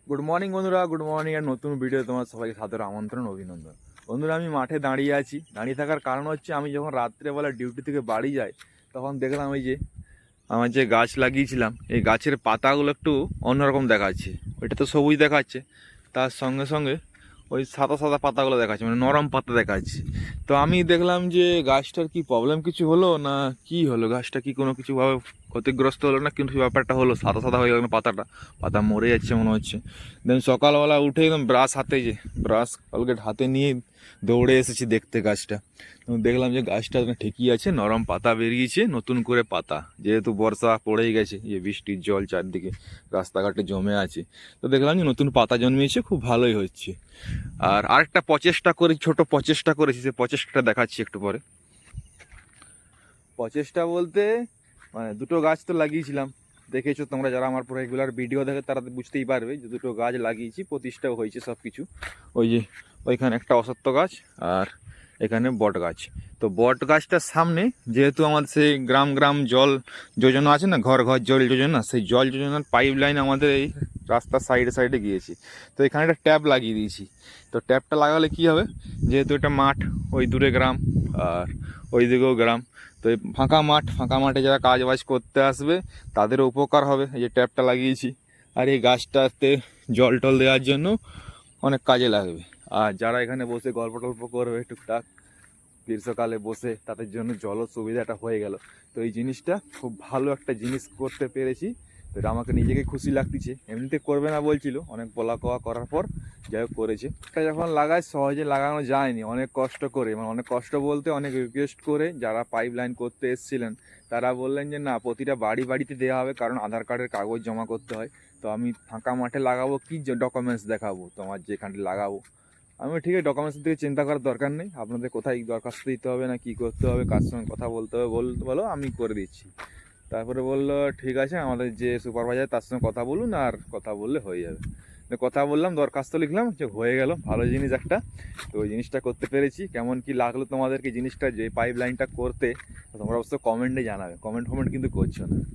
Good morning বন্ধুরা, good morning. আর নতুন video তোমার সবাইকে সাদর আমন্ত্রণ, অভিনন্দন। বন্ধুরা, আমি মাঠে দাঁড়িয়ে আছি। দাঁড়িয়ে থাকার কারণ হচ্ছে, আমি যখন রাত্রেবেলা ডিউটি থেকে বাড়ি যাই তখন দেখলাম এই যে আমার যে গাছ লাগিয়েছিলাম, এই গাছের পাতাগুলো একটু অন্যরকম দেখাচ্ছে। ওইটা তো সবুজ দেখাচ্ছে, তার সঙ্গে সঙ্গে ওই সাদা সাদা পাতাগুলো দেখাচ্ছে, মানে নরম পাতা দেখাচ্ছে। তো আমি দেখলাম যে গাছটার কি প্রবলেম কিছু হলো না কি হলো, গাছটা কি কোনো কিছুভাবে ক্ষতিগ্রস্ত হলো না, কিন্তু ব্যাপারটা হলো সাদা সাদা হয়ে গেল না পাতাটা, পাতা মরে যাচ্ছে মনে হচ্ছে। দেন সকালবেলা উঠে একদম ব্রাশ হাতে, যে ব্রাশ কলগেট হাতে নিয়ে দৌড়ে এসেছি দেখতে গাছটা। তো দেখলাম যে গাছটা ঠিকই আছে, নরম পাতা বেরিয়েছে, নতুন করে পাতা, যেহেতু বর্ষা পড়েই গেছে, যে বৃষ্টির জল চারদিকে রাস্তাঘাটে জমে আছে, তো দেখলাম যে নতুন পাতা জন্মিয়েছে, খুব ভালোই হচ্ছে। আর আরেকটা প্রচেষ্টা করে, ছোট প্রচেষ্টা করেছি, সে প্রচেষ্টাটা দেখাচ্ছি একটু পরে। প্রচেষ্টা বলতে মানে দুটো গাছ তো লাগিয়েছিলাম, দেখেছো তোমরা, যারা আমার পুরো রেগুলার ভিডিও দেখে তারা তো বুঝতেই পারবে যে দুটো গাছ লাগিয়েছি, প্রতিষ্ঠাও হয়েছে সব কিছু। ওই যে ওইখানে একটা অসত্য গাছ, আর এখানে বট গাছ। তো বট গাছটার সামনে, যেহেতু আমাদের সেই গ্রাম গ্রাম জল যোজনা আছে না, ঘর ঘর জল যোজনা, সেই জল যোজনার পাইপ লাইন আমাদের এই রাস্তার সাইডে সাইডে গিয়েছি। তো এখানে একটা ট্যাপ লাগিয়ে দিয়েছি। তো ট্যাপটা লাগালে কি হবে, যেহেতু এটা মাঠ, ওই দূরে গ্রাম আর ওই দিকেও গ্রাম, তো এই ফাঁকা মাঠে যারা কাজ বাজ করতে আসবে তাদেরও উপকার হবে, এই যে ট্যাপটা লাগিয়েছি। আর এই গাছটাতে জল টল দেওয়ার জন্য অনেক কাজে লাগবে। আর যারা এখানে বসে গল্প টল্প করবে টুকটাক গ্রীষ্মকালে বসে, তাদের জন্য জলও সুবিধাটা হয়ে গেল। তো এই জিনিসটা খুব ভালো একটা জিনিস করতে পেরেছি, তো এটা আমাকে নিজেকে খুশি লাগতেছে। এমনিতে করবে না বলছিল, অনেক বলা কওয়া করার পর যাই হোক করেছে। এটা যখন লাগায় সহজে লাগানো যায়নি, অনেক কষ্ট করে, মানে অনেক কষ্ট বলতে অনেক রিকোয়েস্ট করে যারা পাইপ লাইন করতে এসেছিলেন তারা বললেন যে না, প্রতিটা বাড়ি বাড়িতে দেওয়া হবে, কারণ আধার কার্ডের কাগজ জমা করতে হয়। তো আমি ফাঁকা মাঠে লাগাবো, কি ডকুমেন্টস দেখাবো তোমার যেখানে লাগাবো? আমি ঠিক আছে, ডকুমেন্টসের দিকে চিন্তা করার দরকার নেই, আপনাদের কোথায় দরখাস্ত দিতে হবে না কি করতে হবে, কার সঙ্গে কথা বলতে হবে বলো, আমি করে দিচ্ছি। তারপরে বললো ঠিক আছে, আমাদের যে সুপারভাইজার তার সঙ্গে কথা বলুন, আর কথা বললে হয়ে যাবে। তো কথা বললাম, দরখাস্ত লিখলাম, যে হয়ে গেল, ভালো জিনিস একটা। তো ওই জিনিসটা করতে পেরেছি। কেমন কি লাগলো তোমাদেরকে জিনিসটা, যে পাইপ লাইনটা করতে, তোমরা অবশ্য কমেন্টে জানাবে। কমেন্ট কিন্তু করছো না।